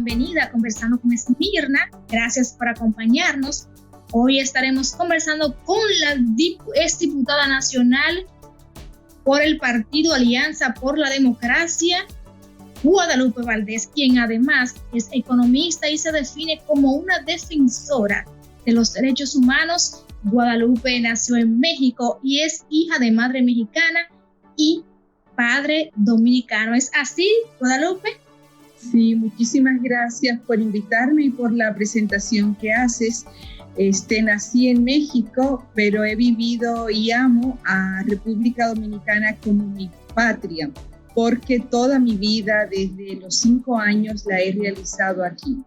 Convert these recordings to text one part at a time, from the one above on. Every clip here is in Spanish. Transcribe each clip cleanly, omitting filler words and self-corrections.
bienvenida a Conversando con Esmirna. Gracias por acompañarnos. Hoy estaremos conversando con la exdiputada nacional por el partido Alianza por la Democracia, Guadalupe Valdés, quien además es economista y se define como una defensora de los derechos humanos. Guadalupe nació en México y es hija de madre mexicana y padre dominicano. ¿Es así, Guadalupe? Sí, muchísimas gracias por invitarme y por la presentación que haces. Nací en México, pero he vivido y amo a República Dominicana como mi patria, porque toda mi vida, desde los 5 años, la he realizado aquí.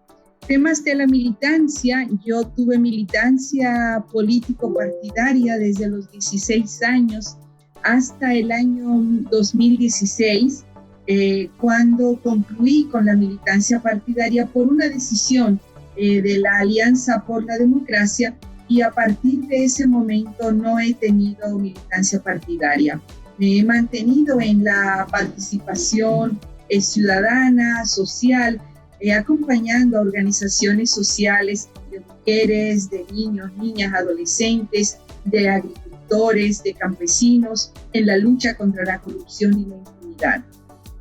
Temas de la militancia, yo tuve militancia político-partidaria desde los 16 años hasta el año 2016, cuando concluí con la militancia partidaria por una decisión de la Alianza por la Democracia, y a partir de ese momento no he tenido militancia partidaria. Me he mantenido en la participación ciudadana, social, acompañando a organizaciones sociales de mujeres, de niños, niñas, adolescentes, de agricultores, de campesinos, en la lucha contra la corrupción y la impunidad.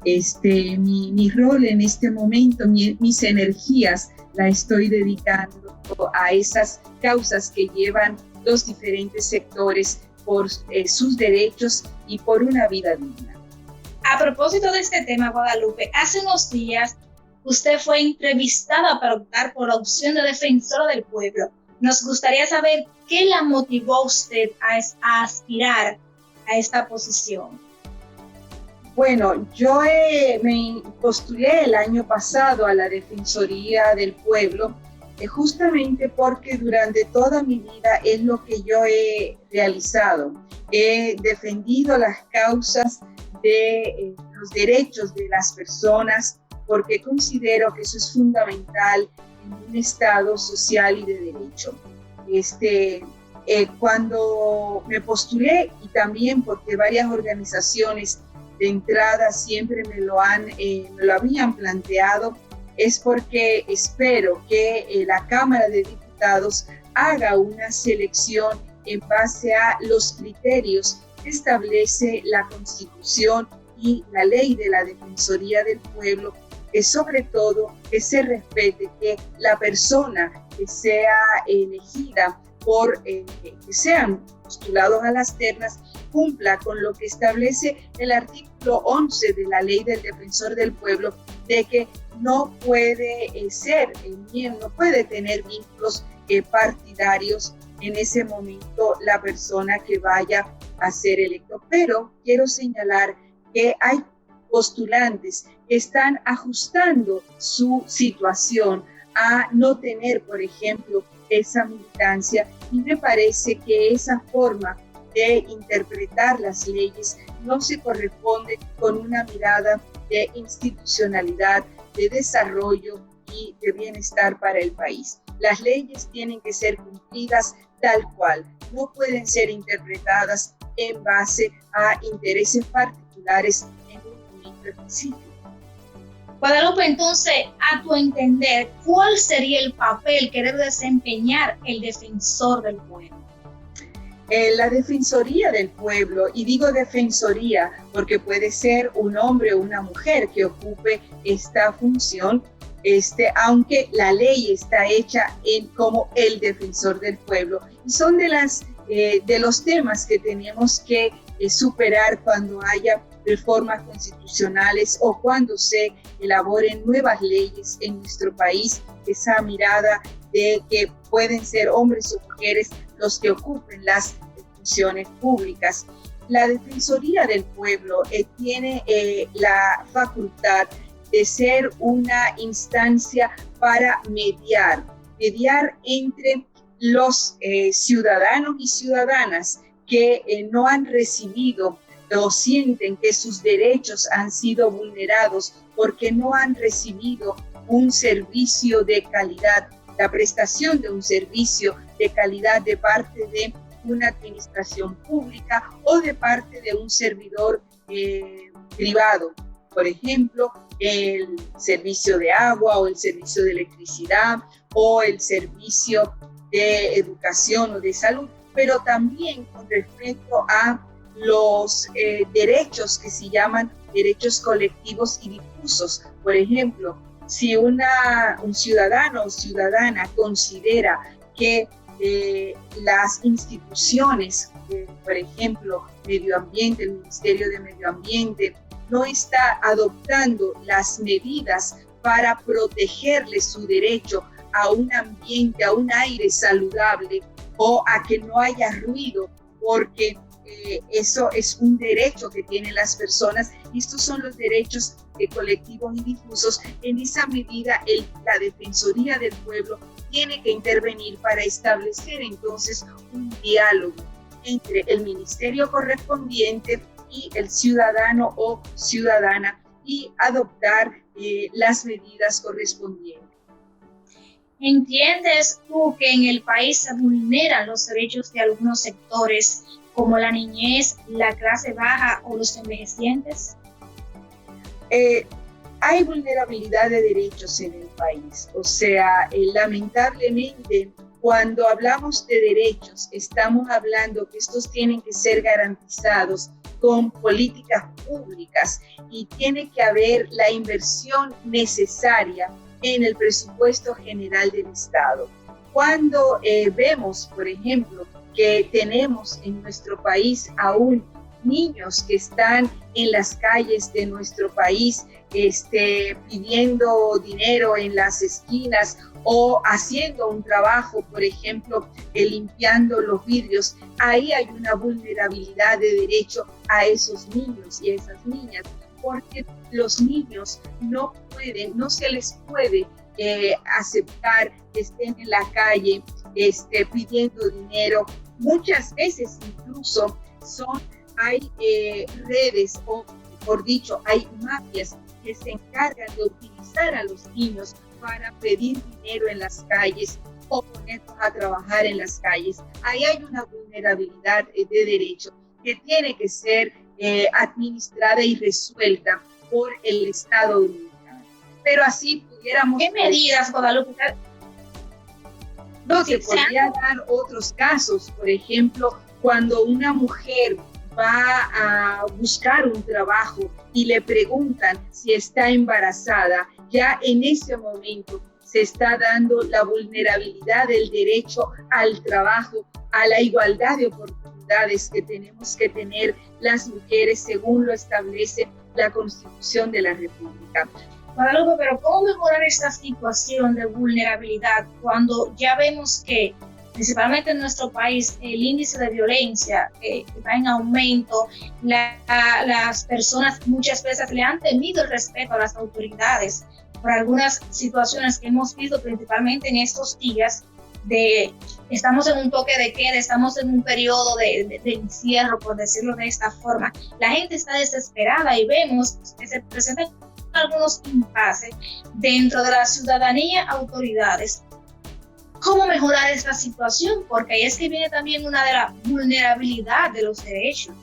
Mi rol en este momento, mis energías, la estoy dedicando a esas causas que llevan los diferentes sectores por sus derechos y por una vida digna. A propósito de este tema, Guadalupe, hace unos días usted fue entrevistada para optar por la opción de defensora del pueblo. Nos gustaría saber qué la motivó a usted a aspirar a esta posición. Bueno, yo me postulé el año pasado a la Defensoría del Pueblo, justamente porque durante toda mi vida es lo que yo he realizado. He defendido las causas de los derechos de las personas, porque considero que eso es fundamental en un Estado social y de derecho. Cuando me postulé, y también porque varias organizaciones de entrada siempre me lo habían planteado, es porque espero que la Cámara de Diputados haga una selección en base a los criterios que establece la Constitución y la Ley de la Defensoría del Pueblo, que sobre todo que se respete que la persona que sea elegida que sean postulados a las ternas cumpla con lo que establece el artículo 11 de la Ley del Defensor del Pueblo, de que no puede no puede tener vínculos partidarios en ese momento la persona que vaya a ser electo. Pero quiero señalar que hay postulantes que están ajustando su situación a no tener, por ejemplo, esa militancia, y me parece que esa forma de interpretar las leyes no se corresponde con una mirada de institucionalidad, de desarrollo y de bienestar para el país. Las leyes tienen que ser cumplidas tal cual, no pueden ser interpretadas en base a intereses particulares en un momento específico. Guadalupe, entonces, a tu entender, ¿cuál sería el papel que debe desempeñar el defensor del pueblo? La Defensoría del Pueblo, y digo defensoría porque puede ser un hombre o una mujer que ocupe esta función, aunque la ley está hecha como el defensor del pueblo. Y son de los temas que tenemos que superar cuando haya reformas constitucionales o cuando se elaboren nuevas leyes en nuestro país, esa mirada de que pueden ser hombres o mujeres los que ocupen las funciones públicas. La Defensoría del Pueblo tiene la facultad de ser una instancia para mediar entre los ciudadanos y ciudadanas que no han recibido o sienten que sus derechos han sido vulnerados porque no han recibido un servicio de calidad, la prestación de un servicio de calidad de parte de una administración pública o de parte de un servidor privado. Por ejemplo, el servicio de agua o el servicio de electricidad o el servicio de educación o de salud, pero también con respecto a los derechos que se llaman derechos colectivos y difusos. Por ejemplo, si un ciudadano o ciudadana considera que las instituciones, por ejemplo, medio ambiente, el Ministerio de Medio Ambiente, no está adoptando las medidas para protegerle su derecho a un ambiente, a un aire saludable o a que no haya ruido, porque eso es un derecho que tienen las personas y estos son los derechos colectivos y difusos. En esa medida, la Defensoría del Pueblo tiene que intervenir para establecer entonces un diálogo entre el ministerio correspondiente y el ciudadano o ciudadana y adoptar las medidas correspondientes. ¿Entiendes tú que en el país se vulneran los derechos de algunos sectores como la niñez, la clase baja o los envejecientes? Hay vulnerabilidad de derechos en el país. O sea, lamentablemente, cuando hablamos de derechos, estamos hablando que estos tienen que ser garantizados con políticas públicas y tiene que haber la inversión necesaria en el presupuesto general del Estado. Cuando vemos, por ejemplo, que tenemos en nuestro país aún niños que están en las calles de nuestro país pidiendo dinero en las esquinas o haciendo un trabajo, por ejemplo, limpiando los vidrios, ahí hay una vulnerabilidad de derecho a esos niños y a esas niñas, porque los niños no se les puede aceptar que estén en la calle pidiendo dinero. Muchas veces incluso hay redes o, mejor dicho, hay mafias que se encargan de utilizar a los niños para pedir dinero en las calles o ponerlos a trabajar en las calles. Ahí hay una vulnerabilidad de derecho que tiene que ser administrada y resuelta por el Estado dominicano. Pero así pudiéramos... ¿Qué medidas, Guadalupe? No, se podría dar otros casos, por ejemplo, cuando una mujer va a buscar un trabajo y le preguntan si está embarazada, ya en ese momento se está dando la vulnerabilidad del derecho al trabajo, a la igualdad de oportunidades que tenemos que tener las mujeres según lo establece la Constitución de la República. Guadalupe, pero ¿cómo mejorar esta situación de vulnerabilidad cuando ya vemos que, principalmente en nuestro país, el índice de violencia va en aumento? Las personas muchas veces le han temido el respeto a las autoridades por algunas situaciones que hemos visto principalmente en estos días. Estamos en un toque de queda, estamos en un periodo de encierro, por decirlo de esta forma. La gente está desesperada y vemos que se presentan algunos impases dentro de la ciudadanía, autoridades. ¿Cómo mejorar esta situación? Porque ahí es que viene también una de la vulnerabilidad de los derechos.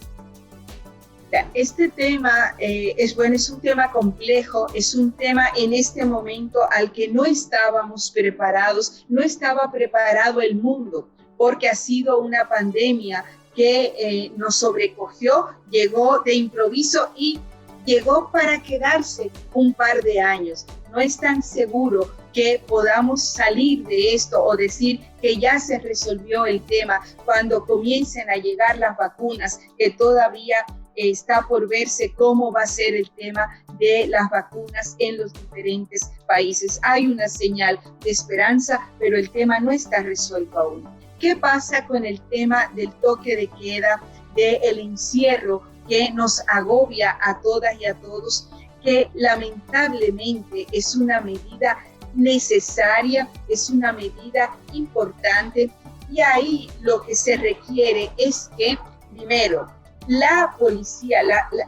Este tema es un tema complejo, es un tema en este momento al que no estábamos preparados, no estaba preparado el mundo, porque ha sido una pandemia que nos sobrecogió, llegó de improviso y llegó para quedarse un par de años. No es tan seguro que podamos salir de esto o decir que ya se resolvió el tema cuando comiencen a llegar las vacunas, que todavía está por verse cómo va a ser el tema de las vacunas en los diferentes países. Hay una señal de esperanza, pero el tema no está resuelto aún. ¿Qué pasa con el tema del toque de queda, del encierro que nos agobia a todas y a todos, que lamentablemente es una medida necesaria, es una medida importante, y ahí lo que se requiere es que, primero, la policía,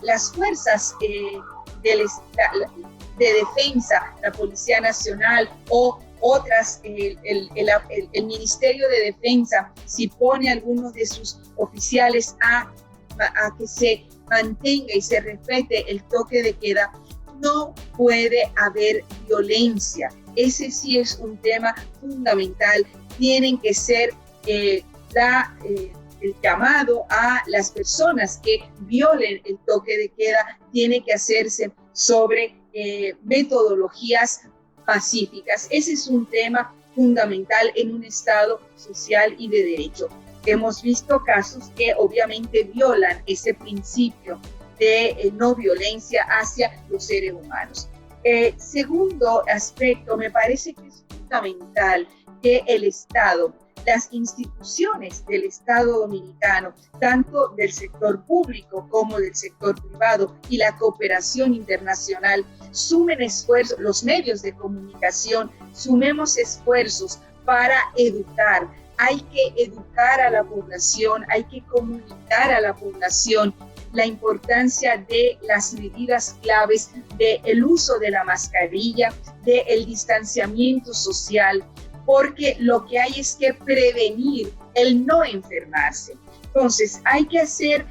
las fuerzas de defensa, la Policía Nacional o otras, el Ministerio de Defensa, si pone a algunos de sus oficiales a que se mantenga y se respete el toque de queda, no puede haber violencia. Ese sí es un tema fundamental. Tienen que ser el llamado a las personas que violen el toque de queda, tiene que hacerse sobre metodologías pacíficas. Ese es un tema fundamental en un Estado social y de derecho. Hemos visto casos que obviamente violan ese principio de no violencia hacia los seres humanos. Segundo aspecto, me parece que es fundamental que el Estado, las instituciones del Estado dominicano, tanto del sector público como del sector privado y la cooperación internacional, sumen esfuerzos, los medios de comunicación, sumemos esfuerzos para educar. Hay que educar a la población, hay que comunicar a la población la importancia de las medidas claves del uso de la mascarilla, del distanciamiento social, porque lo que hay es que prevenir el no enfermarse. Entonces, hay que hacer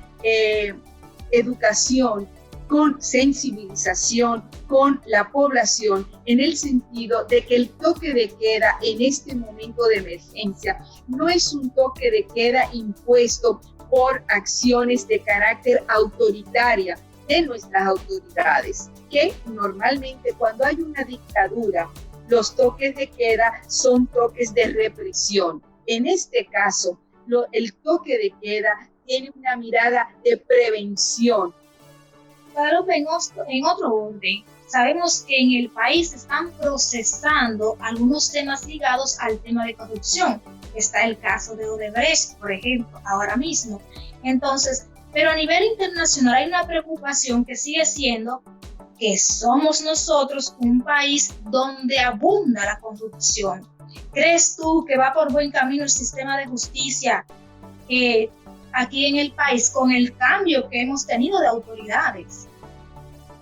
educación con sensibilización con la población en el sentido de que el toque de queda en este momento de emergencia no es un toque de queda impuesto por acciones de carácter autoritaria de nuestras autoridades, que normalmente cuando hay una dictadura, los toques de queda son toques de represión. En este caso, el toque de queda tiene una mirada de prevención. Guadalupe, en otro orden, sabemos que en el país se están procesando algunos temas ligados al tema de corrupción. Está el caso de Odebrecht, por ejemplo, ahora mismo. Entonces, pero a nivel internacional hay una preocupación que sigue siendo que somos nosotros un país donde abunda la corrupción. ¿Crees tú que va por buen camino el sistema de justicia aquí en el país con el cambio que hemos tenido de autoridades?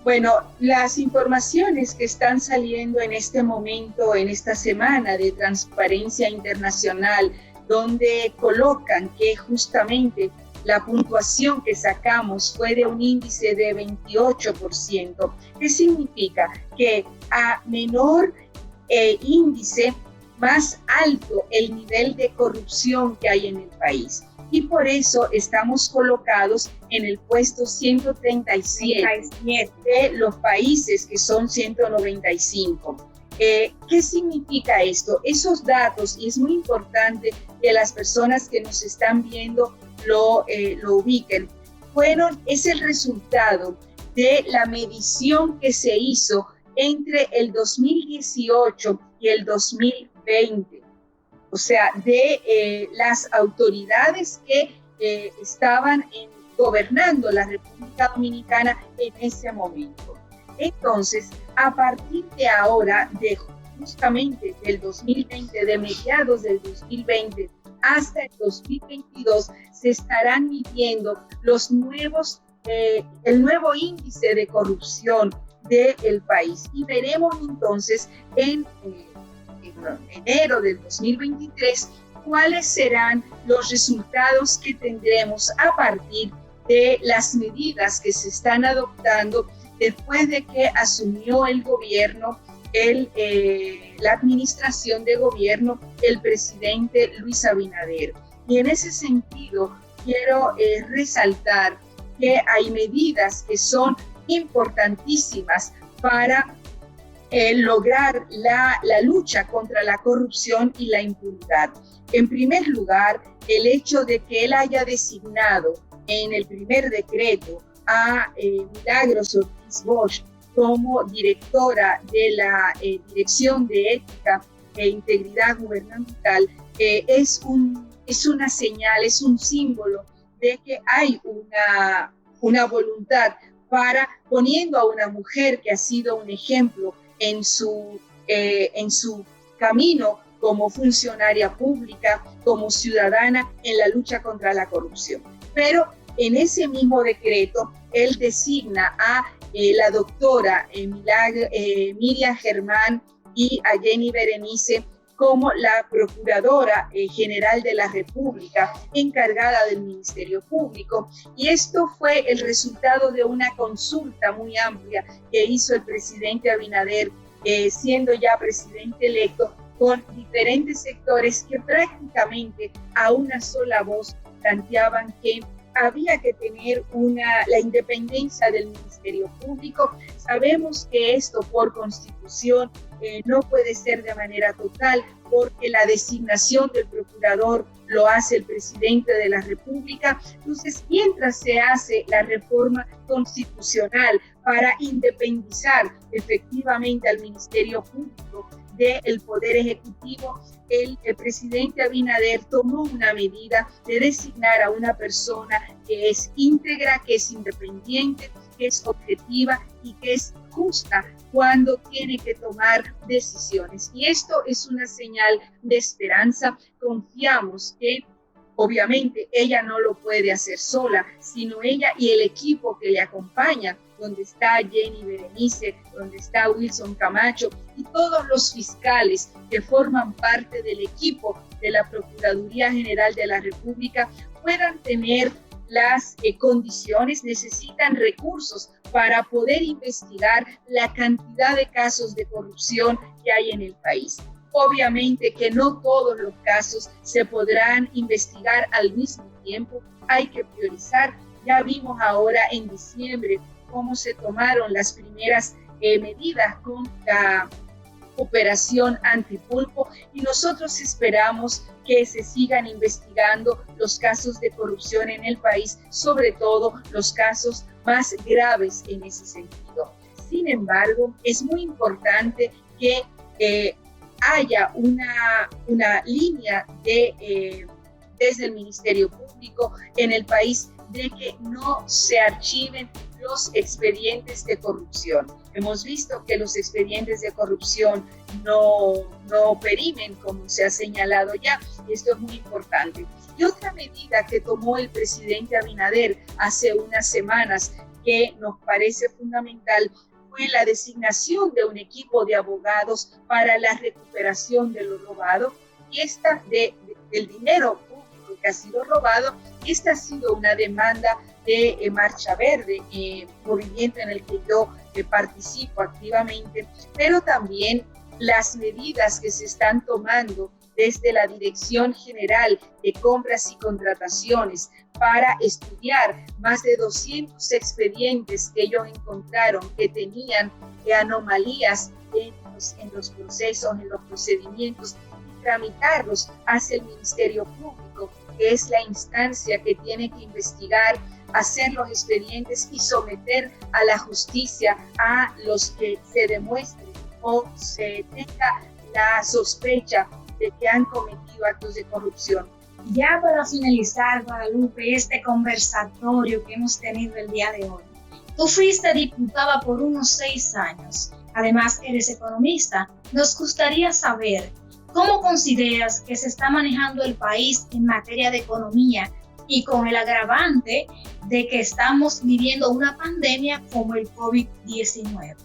Bueno, las informaciones que están saliendo en este momento, en esta semana de Transparencia Internacional, donde colocan que justamente la puntuación que sacamos fue de un índice de 28%. ¿Qué significa? Que a menor índice, más alto el nivel de corrupción que hay en el país. Y por eso estamos colocados en el puesto 137 de los países que son 195. ¿Qué significa esto? Esos datos, y es muy importante que las personas que nos están viendo lo ubiquen, es el resultado de la medición que se hizo entre el 2018 y el 2020. O sea, de las autoridades que estaban gobernando la República Dominicana en ese momento. Entonces, a partir de ahora, justamente del 2020, de mediados del 2020 hasta el 2022, se estarán midiendo el nuevo índice de corrupción del país. Y veremos entonces en enero del 2023 cuáles serán los resultados que tendremos a partir de las medidas que se están adoptando después de que asumió el gobierno, la administración de gobierno, el presidente Luis Abinader. Y en ese sentido quiero resaltar que hay medidas que son importantísimas para lograr la lucha contra la corrupción y la impunidad. En primer lugar, el hecho de que él haya designado en el primer decreto a Milagros Ortiz Bosch como directora de la Dirección de Ética e Integridad Gubernamental es una señal, es un símbolo de que hay una voluntad para, poniendo a una mujer que ha sido un ejemplo en su camino como funcionaria pública, como ciudadana en la lucha contra la corrupción. Pero en ese mismo decreto, él designa a la doctora Miriam Germán y a Jenny Berenice como la Procuradora General de la República, encargada del Ministerio Público. Y esto fue el resultado de una consulta muy amplia que hizo el presidente Abinader, siendo ya presidente electo, con diferentes sectores que prácticamente a una sola voz planteaban que había que tener la independencia del Ministerio Público. Sabemos que esto por constitución no puede ser de manera total, porque la designación del procurador lo hace el presidente de la República. Entonces, mientras se hace la reforma constitucional para independizar efectivamente al Ministerio Público del Poder Ejecutivo, el presidente Abinader tomó una medida de designar a una persona que es íntegra, que es independiente, que es objetiva y que es justa cuando tiene que tomar decisiones. Y esto es una señal de esperanza. Confiamos que obviamente ella no lo puede hacer sola, sino ella y el equipo que le acompaña, donde está Jenny Berenice, donde está Wilson Camacho y todos los fiscales que forman parte del equipo de la Procuraduría General de la República, puedan tener las condiciones, necesitan recursos para poder investigar la cantidad de casos de corrupción que hay en el país. Obviamente que no todos los casos se podrán investigar al mismo tiempo, hay que priorizar. Ya vimos ahora en diciembre cómo se tomaron las primeras medidas con la operación antipulpo, y nosotros esperamos que se sigan investigando los casos de corrupción en el país, sobre todo los casos más graves en ese sentido. Sin embargo, es muy importante que haya una línea desde el Ministerio Público en el país de que no se archiven los expedientes de corrupción. Hemos visto que los expedientes de corrupción no perimen, como se ha señalado ya, y esto es muy importante. Y otra medida que tomó el presidente Abinader hace unas semanas, que nos parece fundamental, fue la designación de un equipo de abogados para la recuperación de lo robado, y del dinero público que ha sido robado. Esta ha sido una demanda de Marcha Verde, movimiento en el que yo participo activamente, pero también las medidas que se están tomando desde la Dirección General de Compras y Contrataciones para estudiar más de 200 expedientes que ellos encontraron que tenían anomalías en los procesos, en los procedimientos, y tramitarlos hacia el Ministerio Público, que es la instancia que tiene que investigar, hacer los expedientes y someter a la justicia a los que se demuestre o se tenga la sospecha de que han cometido actos de corrupción. Ya para finalizar, Guadalupe, este conversatorio que hemos tenido el día de hoy, tú fuiste diputada por unos 6 años, además eres economista. Nos gustaría saber cómo consideras que se está manejando el país en materia de economía y con el agravante de que estamos viviendo una pandemia como el COVID-19.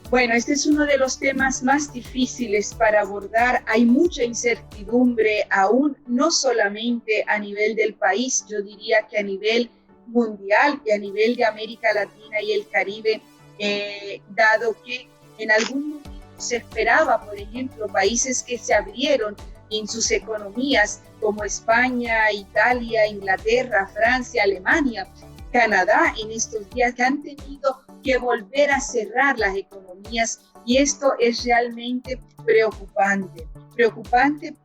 Bueno, este es uno de los temas más difíciles para abordar. Hay mucha incertidumbre aún, no solamente a nivel del país, yo diría que a nivel mundial y a nivel de América Latina y el Caribe, dado que en algún momento se esperaba, por ejemplo, países que se abrieron en sus economías, como España, Italia, Inglaterra, Francia, Alemania, Canadá, en estos días que han tenido que volver a cerrar las economías, y esto es realmente preocupante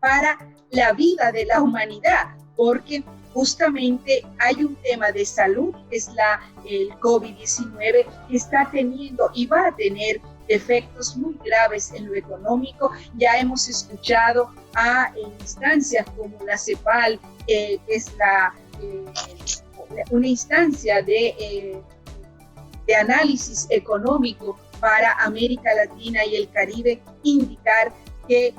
para la vida de la humanidad, porque justamente hay un tema de salud, que es el COVID-19, que está teniendo y va a tener efectos muy graves en lo económico. Ya hemos escuchado en instancias como la CEPAL, que es una instancia de análisis económico para América Latina y el Caribe, indicar que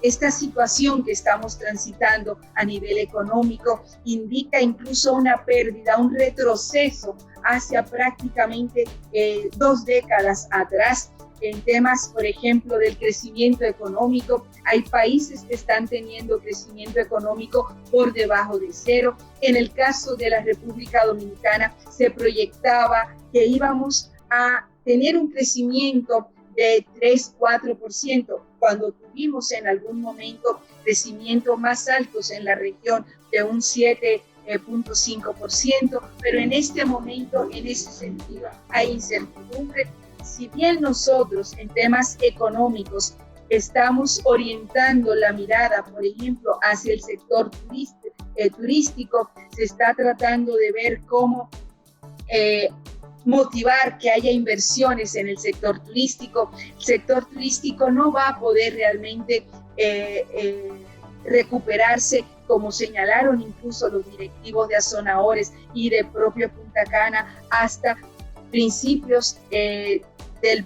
esta situación que estamos transitando a nivel económico indica incluso una pérdida, un retroceso hacia prácticamente 2 décadas atrás, en temas, por ejemplo, del crecimiento económico. Hay países que están teniendo crecimiento económico por debajo de cero. En el caso de la República Dominicana, se proyectaba que íbamos a tener un crecimiento de 3-4%, cuando tuvimos en algún momento crecimientos más altos en la región de un 7.5%, pero en este momento, en ese sentido, hay incertidumbre. Si bien nosotros en temas económicos estamos orientando la mirada, por ejemplo, hacia el sector turístico, se está tratando de ver cómo motivar que haya inversiones en el sector turístico. El sector turístico no va a poder realmente recuperarse, como señalaron incluso los directivos de Azonadores y de propio Punta Cana, hasta principios del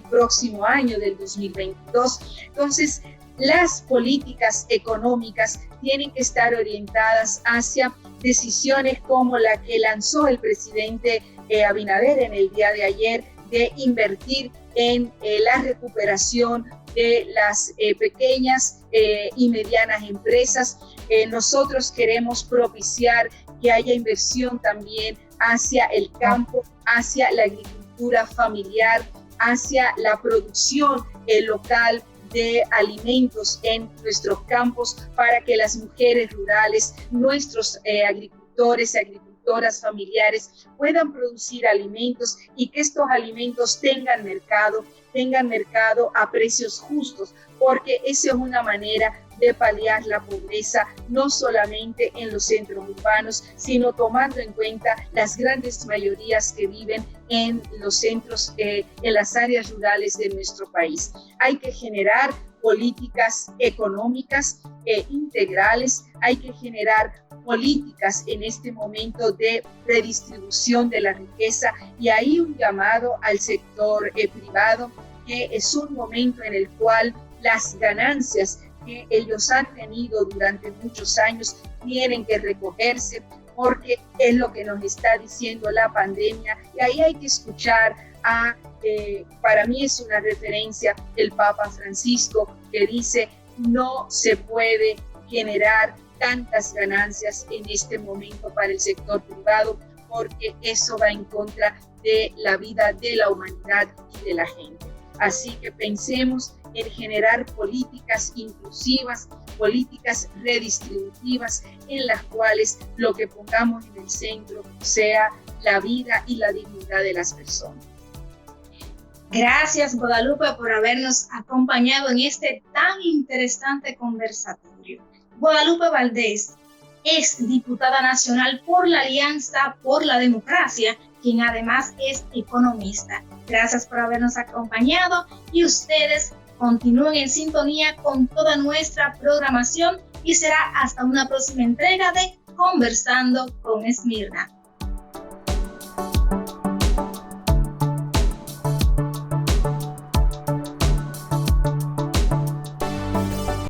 próximo año, del 2022. Entonces, las políticas económicas tienen que estar orientadas hacia decisiones como la que lanzó el presidente Abinader en el día de ayer, de invertir en la recuperación de las pequeñas y medianas empresas. Nosotros queremos propiciar que haya inversión también hacia el campo, hacia la agricultura familiar, hacia la producción local de alimentos en nuestros campos, para que las mujeres rurales, nuestros agricultores y agricultoras familiares puedan producir alimentos y que estos alimentos tengan mercado a precios justos, porque esa es una manera de paliar la pobreza, no solamente en los centros urbanos, sino tomando en cuenta las grandes mayorías que viven en los centros, en las áreas rurales de nuestro país. Hay que generar políticas económicas integrales, hay que generar políticas en este momento de redistribución de la riqueza, y ahí un llamado al sector privado, que es un momento en el cual las ganancias que ellos han tenido durante muchos años tienen que recogerse, porque es lo que nos está diciendo la pandemia, y ahí hay que escuchar a, para mí es una referencia, el Papa Francisco, que dice: no se puede generar tantas ganancias en este momento para el sector privado, porque eso va en contra de la vida de la humanidad y de la gente. Así que pensemos en generar políticas inclusivas, políticas redistributivas, en las cuales lo que pongamos en el centro sea la vida y la dignidad de las personas. Gracias, Guadalupe, por habernos acompañado en este tan interesante conversatorio. Guadalupe Valdés es diputada nacional por la Alianza por la Democracia, quien además es economista. Gracias por habernos acompañado, y ustedes continúen en sintonía con toda nuestra programación, y será hasta una próxima entrega de Conversando con Esmirna.